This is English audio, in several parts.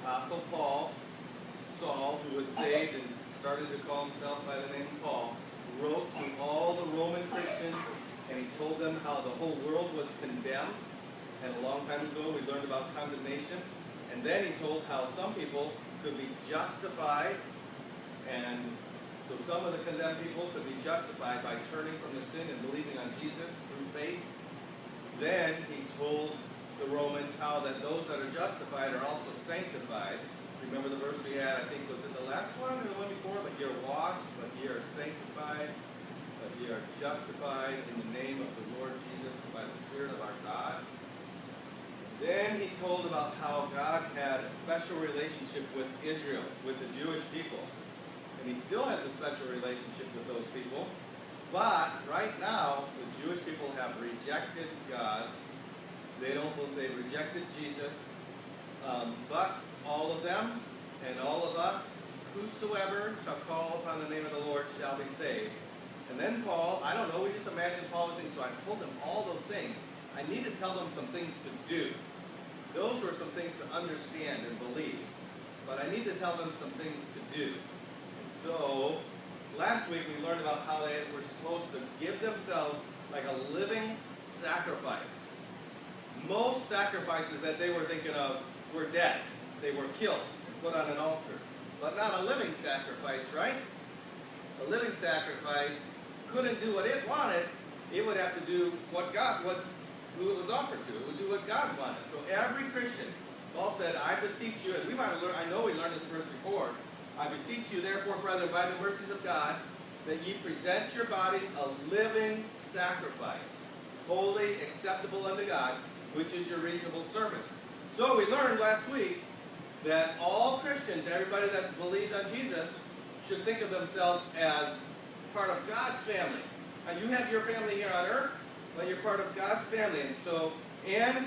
Apostle Paul, Saul, who was saved and started to call himself by the name of Paul, wrote to all the Roman Christians, and he told them how the whole world was condemned. And a long time ago we learned about condemnation. And then he told how some people could be justified, and so some of the condemned people could be justified by turning from their sin and believing on Jesus through faith. Then he told the Romans how that those that are justified are also sanctified. Remember the verse we had, I think, was it the last one or the one before? But ye are washed, but ye are sanctified, but ye are justified in the name of the Lord Jesus by the Spirit of our God. Then he told about how God had a special relationship with Israel, with the Jewish people. And he still has a special relationship with those people. But right now, the Jewish people have rejected God. They rejected Jesus. But all of them and all of us, whosoever shall call upon the name of the Lord shall be saved. And then Paul, I don't know, we just imagine Paul was saying, so I told them all those things. I need to tell them some things to do. Those were some things to understand and believe. But I need to tell them some things to do. And so, last week we learned about how they were supposed to give themselves like a living sacrifice. Most sacrifices that they were thinking of were dead. They were killed and put on an altar. But not a living sacrifice, right? A living sacrifice couldn't do what it wanted. It would have to do who it was offered to. It would do what God wanted. So every Christian, Paul said, I beseech you, and we might have learned, I know we learned this verse before, I beseech you, therefore, brethren, by the mercies of God, that ye present your bodies a living sacrifice, holy, acceptable unto God, which is your reasonable service. So we learned last week that all Christians, everybody that's believed on Jesus, should think of themselves as part of God's family. Now you have your family here on earth, but you're part of God's family. And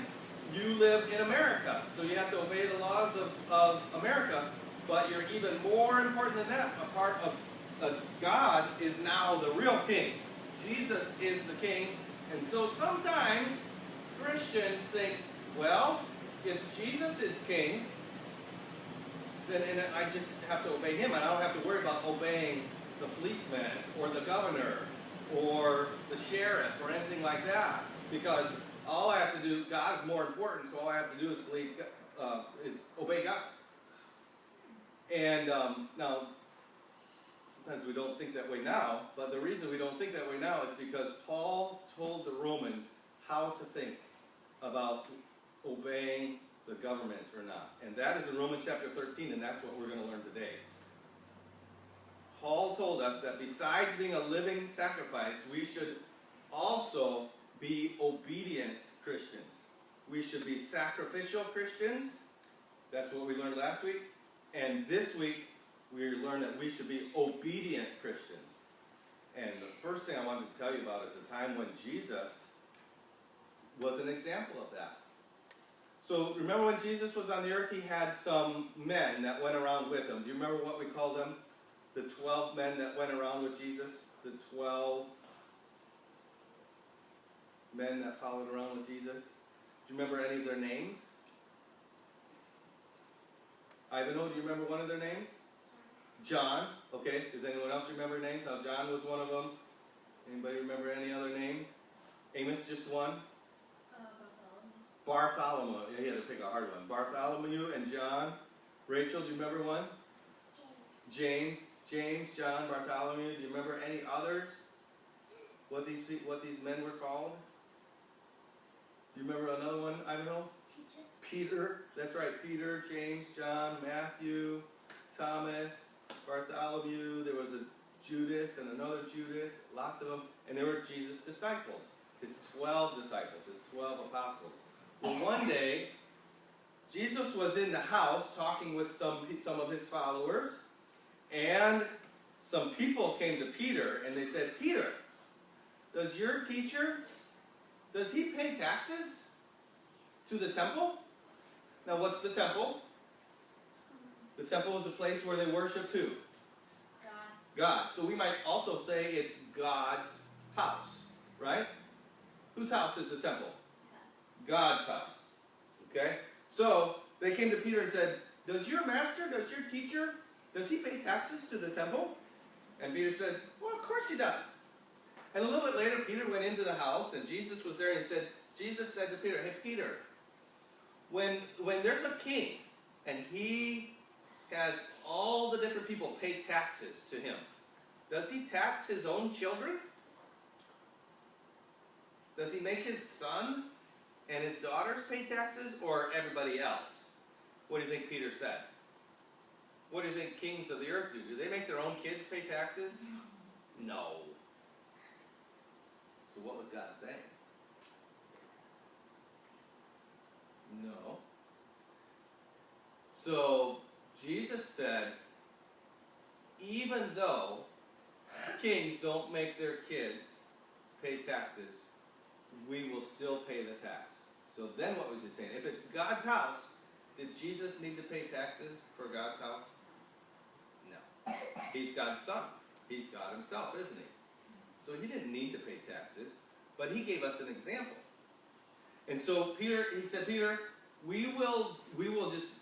you live in America, so you have to obey the laws of America. But you're even more important than that. A part of God is now the real king. Jesus is the king. And so sometimes Christians think, well, if Jesus is king, then I just have to obey him. And I don't have to worry about obeying the policeman or the governor or the sheriff or anything like that. Because all I have to do, God's more important, so all I have to do is obey God. And now, sometimes we don't think that way now, but the reason we don't think that way now is because Paul told the Romans how to think about obeying the government or not. And that is in Romans chapter 13, and that's what we're going to learn today. Paul told us that besides being a living sacrifice, we should also be obedient Christians. We should be sacrificial Christians. That's what we learned last week. And this week, we learned that we should be obedient Christians. And the first thing I wanted to tell you about is a time when Jesus was an example of that. So remember when Jesus was on the earth, he had some men that went around with him. Do you remember what we call them? The 12 men that went around with Jesus? The 12 men that followed around with Jesus? Do you remember any of their names? Ivanhoe, do you remember one of their names? John. Okay, does anyone else remember names? Now John was one of them. Anybody remember any other names? Amos, just one? Bartholomew. Yeah, he had to pick a hard one. Bartholomew and John. Rachel, do you remember one? James, John, Bartholomew. Do you remember any others? What these men were called? Do you remember another one? I don't know. Peter. That's right. Peter, James, John, Matthew, Thomas, Bartholomew. There was a Judas and another Judas. Lots of them. And they were Jesus' disciples. His 12 disciples. His 12 apostles. Well, one day, Jesus was in the house talking with some of his followers, and some people came to Peter, and they said, Peter, does your teacher, does he pay taxes to the temple? Now, what's the temple? The temple is a place where they worship who? God. So we might also say it's God's house, right? Whose house is the temple? God's house. Okay? So they came to Peter and said, does your master, does your teacher, does he pay taxes to the temple? And Peter said, well, of course he does. And a little bit later, Peter went into the house, and Jesus was there, and Jesus said to Peter, hey, Peter, when there's a king, and he has all the different people pay taxes to him, does he tax his own children? Does he make his son and his daughters pay taxes, or everybody else? What do you think Peter said? What do you think kings of the earth do? Do they make their own kids pay taxes? No. So what was God saying? No. So Jesus said, even though kings don't make their kids pay taxes, we will still pay the tax. So then what was he saying? If it's God's house, did Jesus need to pay taxes for God's house? No. He's God's son. He's God himself, isn't he? So he didn't need to pay taxes, but he gave us an example. And so Peter, he said, Peter, we will just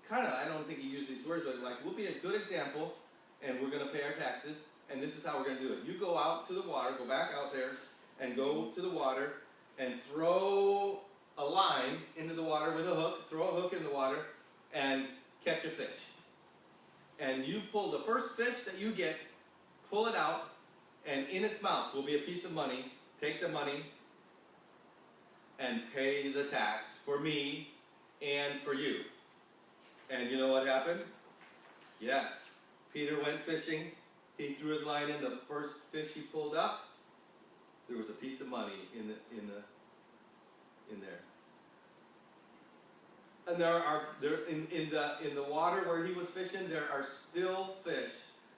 kind of, I don't think he used these words, but like, we'll be a good example, and we're going to pay our taxes, and this is how we're going to do it. You go out to the water, go back out there, and go to the water, and throw a line into the water with a hook, throw a hook in the water, and catch a fish. And you pull the first fish that you get, pull it out, and in its mouth will be a piece of money. Take the money and pay the tax for me and for you. And you know what happened? Yes. Peter went fishing. He threw his line in. The first fish he pulled up, there was a piece of money in there. And in the water where he was fishing, there are still fish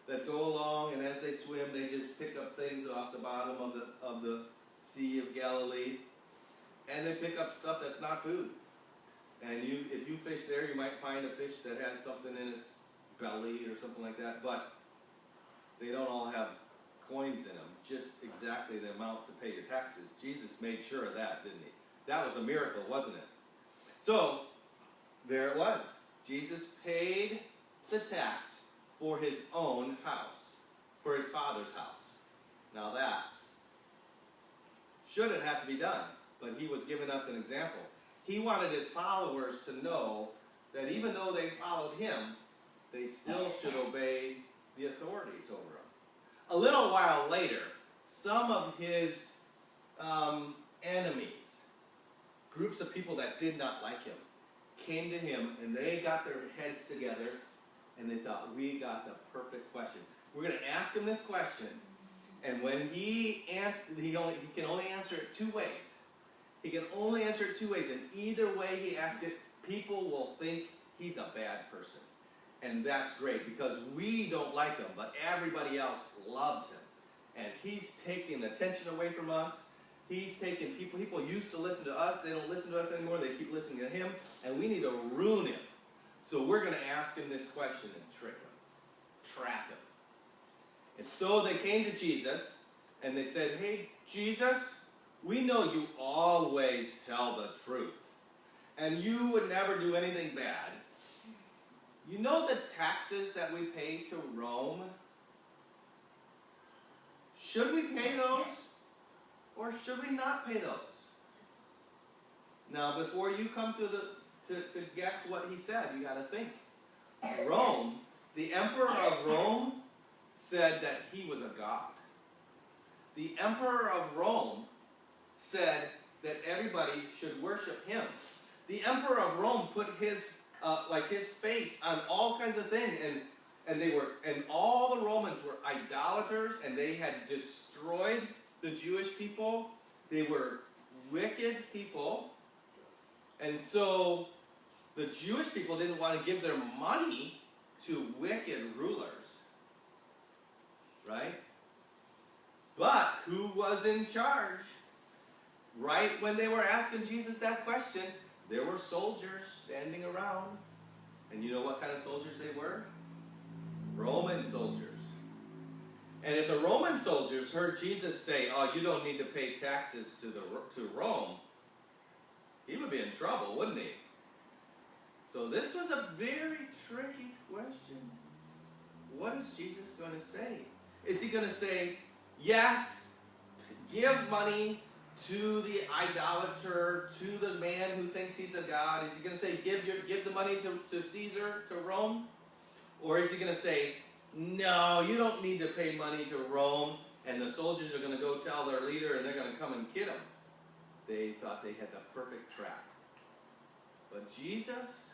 that go along, and as they swim, they just pick up things off the bottom of the Sea of Galilee, and they pick up stuff that's not food. And if you fish there, you might find a fish that has something in its belly or something like that, but they don't all have coins in them, just exactly the amount to pay your taxes. Jesus made sure of that, didn't he? That was a miracle, wasn't it? So, there it was. Jesus paid the tax for his own house, for his Father's house. Now that shouldn't have to be done, but he was giving us an example. He wanted his followers to know that even though they followed him, they still should obey the authorities over him. A little while later, some of his enemies, groups of people that did not like him, came to him, and they got their heads together, and they thought, we got the perfect question. We're going to ask him this question, and when he answered, he can only answer it two ways. He can only answer it two ways, and either way he asks it, people will think he's a bad person. And that's great, because we don't like him, but everybody else loves him. And he's taking attention away from us. He's taking people used to listen to us, they don't listen to us anymore, they keep listening to him, and we need to ruin him. So we're going to ask him this question and trick him, trap him. And so they came to Jesus, and they said, hey, Jesus, we know you always tell the truth, and you would never do anything bad. You know the taxes that we pay to Rome? Should we pay those? Or should we not pay those? Now, before you come to guess what he said, you got to think. Rome, the emperor of Rome, said that he was a god. The emperor of Rome said that everybody should worship him. The emperor of Rome put his face on all kinds of things, and all the Romans were idolaters, and they had destroyed the Jewish people. They were wicked people. And so the Jewish people didn't want to give their money to wicked rulers. Right? But who was in charge? Right when they were asking Jesus that question, there were soldiers standing around. And you know what kind of soldiers they were? Roman soldiers. And if the Roman soldiers heard Jesus say, oh, you don't need to pay taxes to Rome, he would be in trouble, wouldn't he? So this was a very tricky question. What is Jesus going to say? Is he going to say, yes, give money to the idolater, to the man who thinks he's a god? Is he going to say, give the money to Caesar, to Rome? Or is he going to say, no, you don't need to pay money to Rome, and the soldiers are going to go tell their leader and they're going to come and get him? They thought they had the perfect trap. But Jesus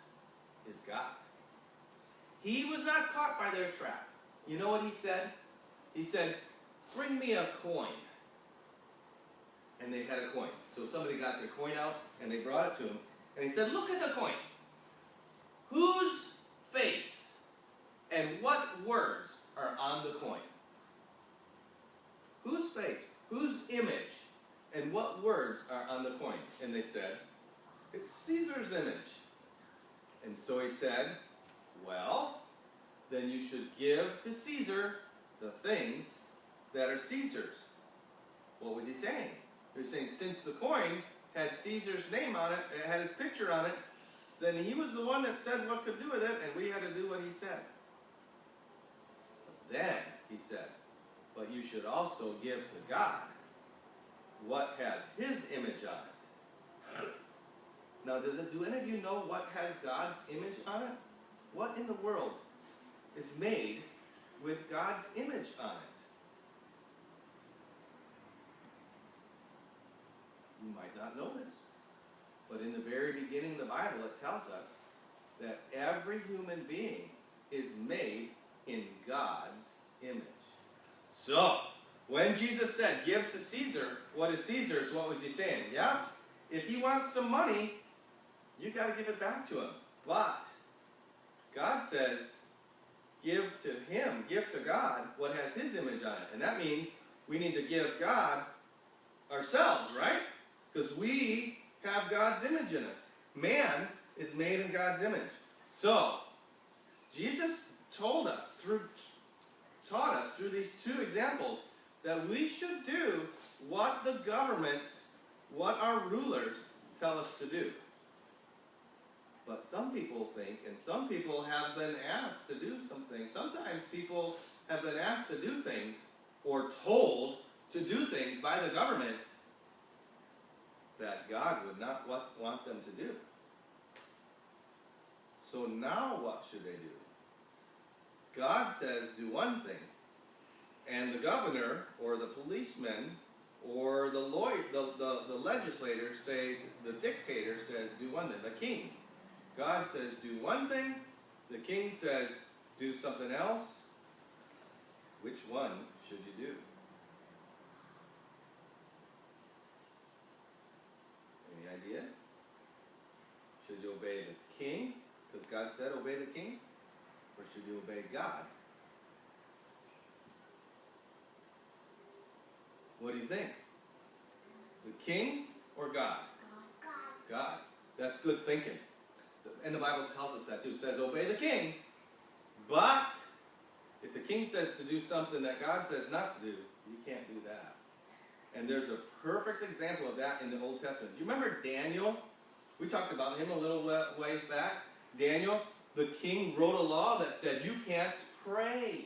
is God. He was not caught by their trap. You know what he said? He said, bring me a coin. And they had a coin. So somebody got their coin out and they brought it to him. And he said, look at the coin. Whose face and what words are on the coin? Whose face, whose image, and what words are on the coin? And they said, it's Caesar's image. And so he said, well, then you should give to Caesar the things that are Caesar's. What was he saying? He was saying, since the coin had Caesar's name on it, it had his picture on it, then he was the one that said what could do with it, and we had to do what he said. But then, he said, but you should also give to God what has his image on it. Now, do any of you know what has God's image on it? What in the world is made with God's image on it? You might not know this, but in the very beginning of the Bible, it tells us that every human being is made in God's image. So, when Jesus said, give to Caesar what is Caesar's, what was he saying? Yeah, if he wants some money, you got to give it back to him. But God says, give to him, give to God what has his image on it. And that means we need to give God ourselves, right? Because we have God's image in us. Man is made in God's image. So, Jesus taught us through these two examples that we should do what the government, what our rulers tell us to do. But some people think, and some people have been asked to do something. Sometimes people have been asked to do things or told to do things by the government that God would not want them to do. So now what should they do? God says do one thing, and the governor or the policeman or the lawyer, the legislator say, the dictator says do one thing, the king. God says do one thing, the king says do something else. Which one should you do? Any ideas? Should you obey the king, because God said obey the king? Or should you obey God? What do you think? The king or God? God. That's good thinking. And the Bible tells us that too. It says obey the king, but if the king says to do something that God says not to do, you can't do that. And there's a perfect example of that in the Old Testament. Do you remember Daniel? We talked about him a little ways back. Daniel, the king wrote a law that said you can't pray.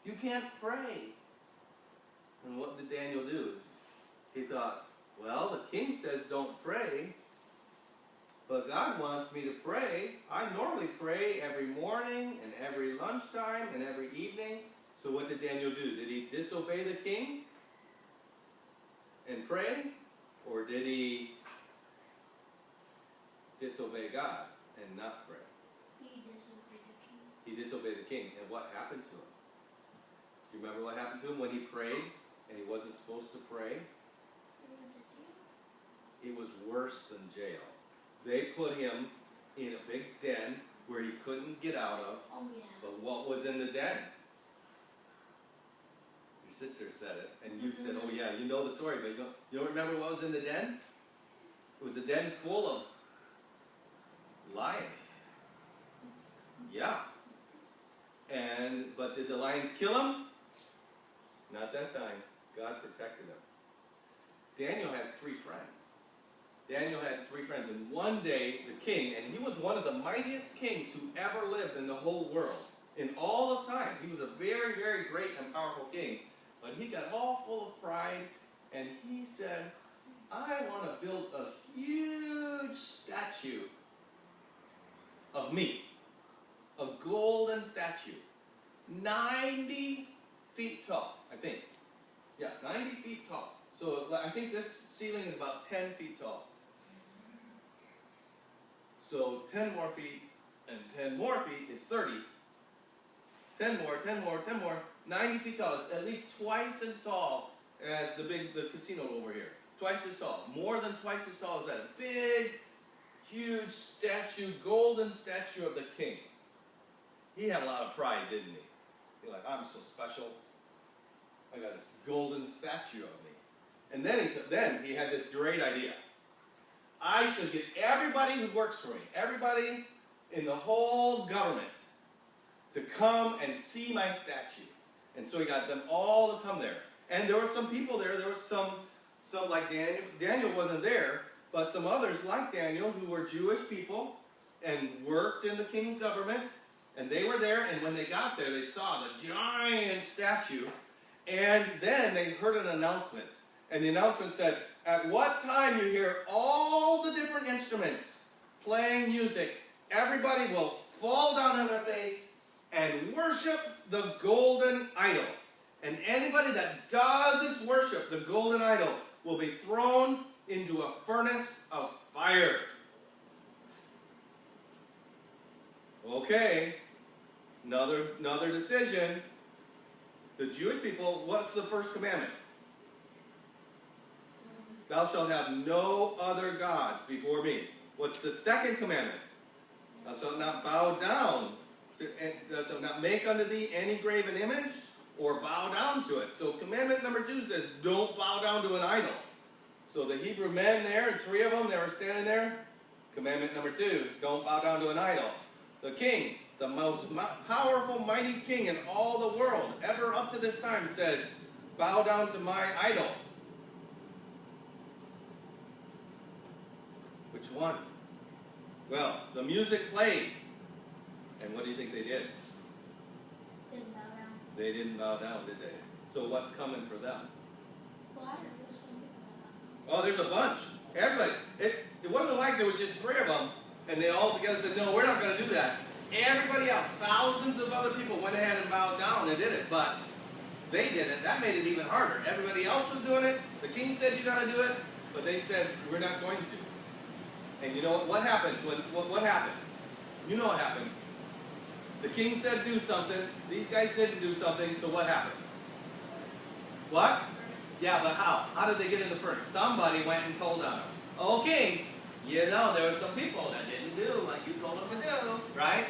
You can't pray. And what did Daniel do? He thought, well, the king says don't pray, but God wants me to pray. I normally pray every morning and every lunchtime and every evening. So what did Daniel do? Did he disobey the king and pray? Or did he disobey God and not pray? He disobeyed the king. He disobeyed the king. And what happened to him? Do you remember what happened to him when he prayed and he wasn't supposed to pray? It was worse than jail. They put him in a big den where he couldn't get out of. Oh, yeah. But what was in the den? Your sister said it, and you said, oh yeah, you know the story, but you don't remember what was in the den? It was a den full of lions. Yeah. But did the lions kill him? Not that time. God protected him. Daniel had 3 friends. Daniel had three friends, and one day the king, and he was one of the mightiest kings who ever lived in the whole world, in all of time. He was a very, very great and powerful king, but he got all full of pride, and he said, I want to build a huge statue of me, a golden statue, 90 feet tall, I think. Yeah, 90 feet tall. So I think this ceiling is about 10 feet tall. So 10 more feet and 10 more feet is 30. 10 more, 10 more, 10 more. 90 feet tall. It's at least twice as tall as the casino over here. Twice as tall. More than twice as tall as that. Big, huge statue, golden statue of the king. He had a lot of pride, didn't he? He's like, I'm so special. I got this golden statue of me. And then he had this great idea. I should get everybody who works for me, everybody in the whole government, to come and see my statue. And so he got them all to come there. And there were some people there. There was some like Daniel. Daniel wasn't there, but some others like Daniel who were Jewish people and worked in the king's government. And they were there, and when they got there, they saw the giant statue. And then they heard an announcement. And the announcement said, at what time you hear all the different instruments playing music, everybody will fall down on their face and worship the golden idol. And anybody that doesn't worship the golden idol will be thrown into a furnace of fire. Okay, another decision. The Jewish people, what's the first commandment? Thou shalt have no other gods before me. What's the second commandment? Thou shalt not bow down, thou shalt not make unto thee any graven image, or bow down to it. So commandment number 2 says, don't bow down to an idol. So the Hebrew men there, 3 of them, they were standing there. Commandment number 2, don't bow down to an idol. The king, the most powerful, mighty king in all the world, ever up to this time, says, bow down to my idol. Which one? Well, the music played. And what do you think they did? Didn't bow down. They didn't bow down, did they? So what's coming for them? Well, I don't know, some people Oh, there's a bunch. Everybody. It wasn't like there was just 3 of them, and they all together said, no, we're not going to do that. Everybody else, thousands of other people went ahead and bowed down and did it, but they didn't. That made it even harder. Everybody else was doing it. The king said you got to do it, but they said we're not going to. And you know what happens when what happened? You know what happened. The king said do something. These guys didn't do something, so what happened? What? Yeah, but how? How did they get in the furnace? Somebody went and told on them. Oh, king, you know, there were some people that didn't do like you told them to do, right?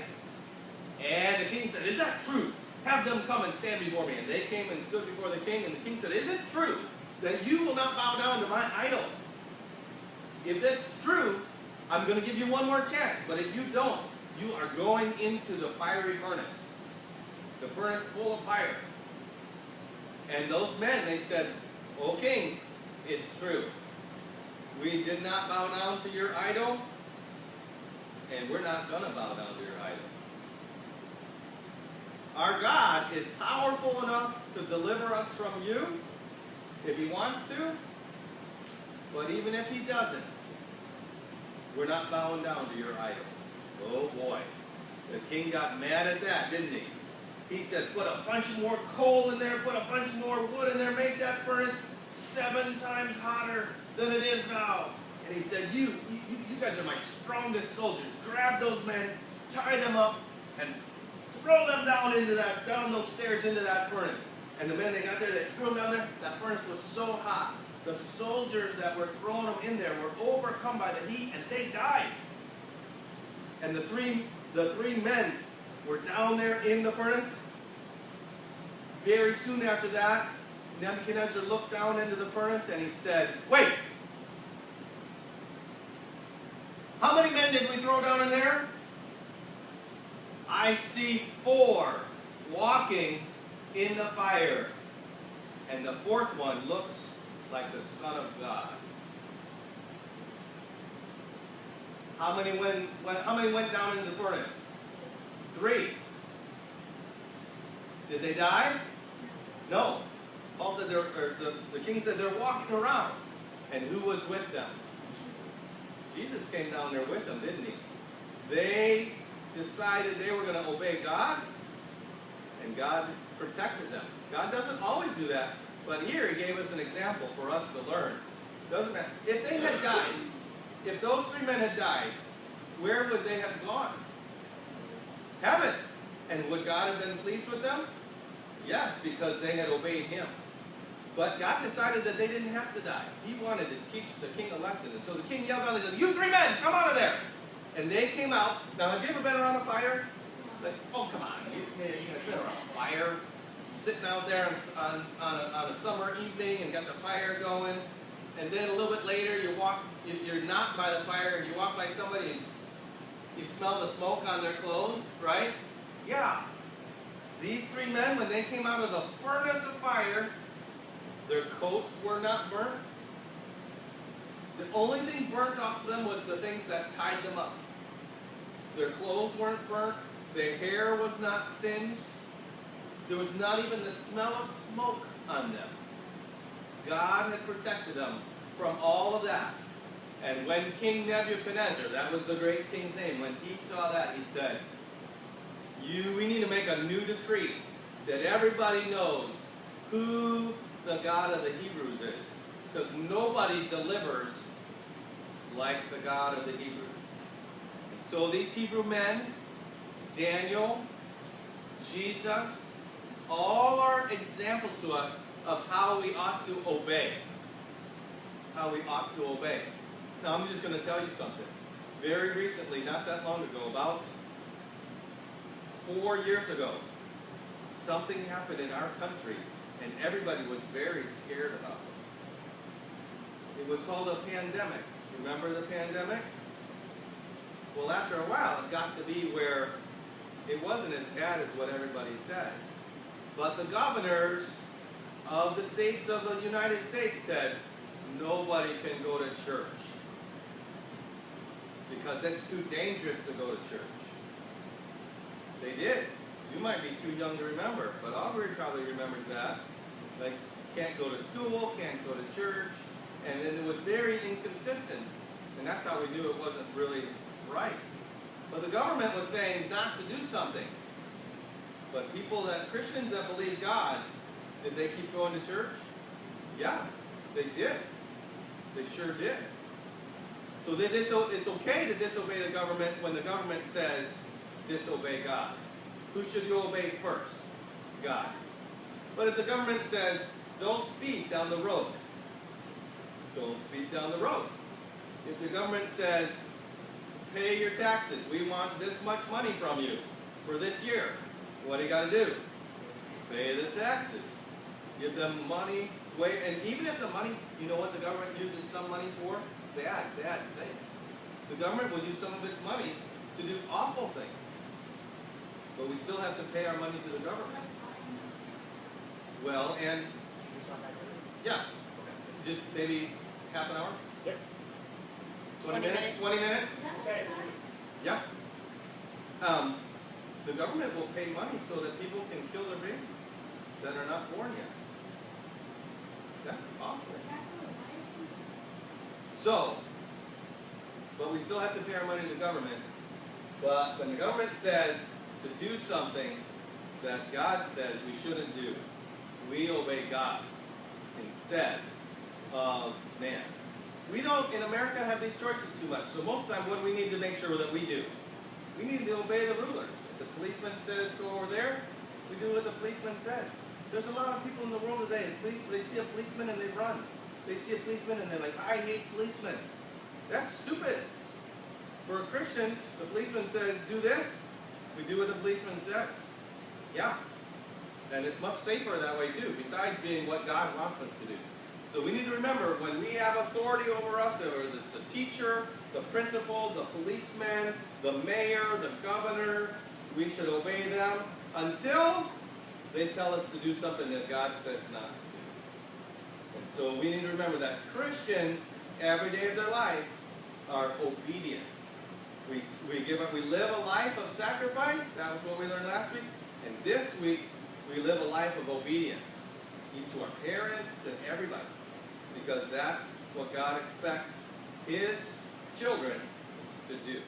And the king said, is that true? Have them come and stand before me. And they came and stood before the king, and the king said, is it true that you will not bow down to my idol? If it's true, I'm going to give you one more chance. But if you don't, you are going into the fiery furnace. The furnace full of fire. And those men, they said, O king, it's true. We did not bow down to your idol, and we're not going to bow down to your idol. Our God is powerful enough to deliver us from you, if he wants to, but even if he doesn't, we're not bowing down to your idol. Oh boy. The king got mad at that, didn't he? He said, put a bunch more coal in there, put a bunch more wood in there, make that furnace 7 times hotter than it is now. And he said, you guys are my strongest soldiers. Grab those men, tie them up, and throw them down those stairs into that furnace. And the men, they got there, they threw them down there. That furnace was so hot. The soldiers that were throwing them in there were overcome by the heat, and they died. And the three men were down there in the furnace. Very soon after that, Nebuchadnezzar looked down into the furnace and he said, wait! How many men did we throw down in there? I see 4 walking in the fire. And the 4th one looks like the Son of God. How many went down into the furnace? 3. Did they die? No. Paul said the king said they're walking around. And who was with them? Jesus came down there with them, didn't he? They decided they were going to obey God, and God protected them. God doesn't always do that, but here he gave us an example for us to learn. Doesn't matter. If they had died, if those 3 men had died, where would they have gone? Heaven. And would God have been pleased with them? Yes, because they had obeyed him. But God decided that they didn't have to die. He wanted to teach the king a lesson. And so the king yelled out and said, "You 3 men, come out of there!" And they came out. Now, have you ever been around a fire? Like, oh, come on. You've been around a fire. Sitting out there on a summer evening and got the fire going. And then a little bit later, you're not by the fire, and you walk by somebody and you smell the smoke on their clothes, right? Yeah. These 3 men, when they came out of the furnace of fire, their coats were not burnt. The only thing burnt off them was the things that tied them up. Their clothes weren't burnt. Their hair was not singed. There was not even the smell of smoke on them. God had protected them from all of that. And when King Nebuchadnezzar, that was the great king's name, when he saw that, he said, we need to make a new decree that everybody knows who the God of the Hebrews is. Because nobody delivers like the God of the Hebrews. And so these Hebrew men, Daniel, Jesus, all are examples to us of how we ought to obey. How we ought to obey. Now I'm just going to tell you something. Very recently, not that long ago, about 4 years ago, something happened in our country and everybody was very scared about it. It was called a pandemic. Remember the pandemic? Well, after a while, it got to be where it wasn't as bad as what everybody said. But the governors of the states of the United States said, nobody can go to church because it's too dangerous to go to church. They did. You might be too young to remember, but Aubrey probably remembers that. Like, can't go to school, can't go to church, and then it was very inconsistent. And that's how we knew it wasn't really right. But the government was saying not to do something. But Christians that believe God, did they keep going to church? Yes, they did. They sure did. So it's okay to disobey the government when the government says, disobey God. Who should you obey first? God. But if the government says, don't speed down the road, don't speed down the road. If the government says, pay your taxes, we want this much money from you for this year, what do you got to do? Pay the taxes. Give them money, and even if the money, you know what the government uses some money for? Bad things. The government will use some of its money to do awful things. But we still have to pay our money to the government. Well, and yeah, just maybe half an hour? Yep. 20 minutes? 20 minutes? Okay. Yeah. The government will pay money so that people can kill their babies that are not born yet. That's awful. So, but we still have to pay our money to the government. But when the government says to do something that God says we shouldn't do, we obey God instead of man. We don't, in America, have these choices too much. So most of the time, what do we need to make sure that we do? We need to obey the rulers. If the policeman says go over there, we do what the policeman says. There's a lot of people in the world today, they see a policeman and they run. They see a policeman and they're like, I hate policemen. That's stupid. For a Christian, the policeman says, do this, we do what the policeman says. Yeah. And it's much safer that way too, besides being what God wants us to do. So we need to remember, when we have authority over us, whether it's the teacher, the principal, the policeman, the mayor, the governor, we should obey them until they tell us to do something that God says not to do. And so we need to remember that Christians, every day of their life, are obedient. We live a life of sacrifice. That was what we learned last week. And this week, we live a life of obedience to our parents, to everybody. Because that's what God expects His children to do.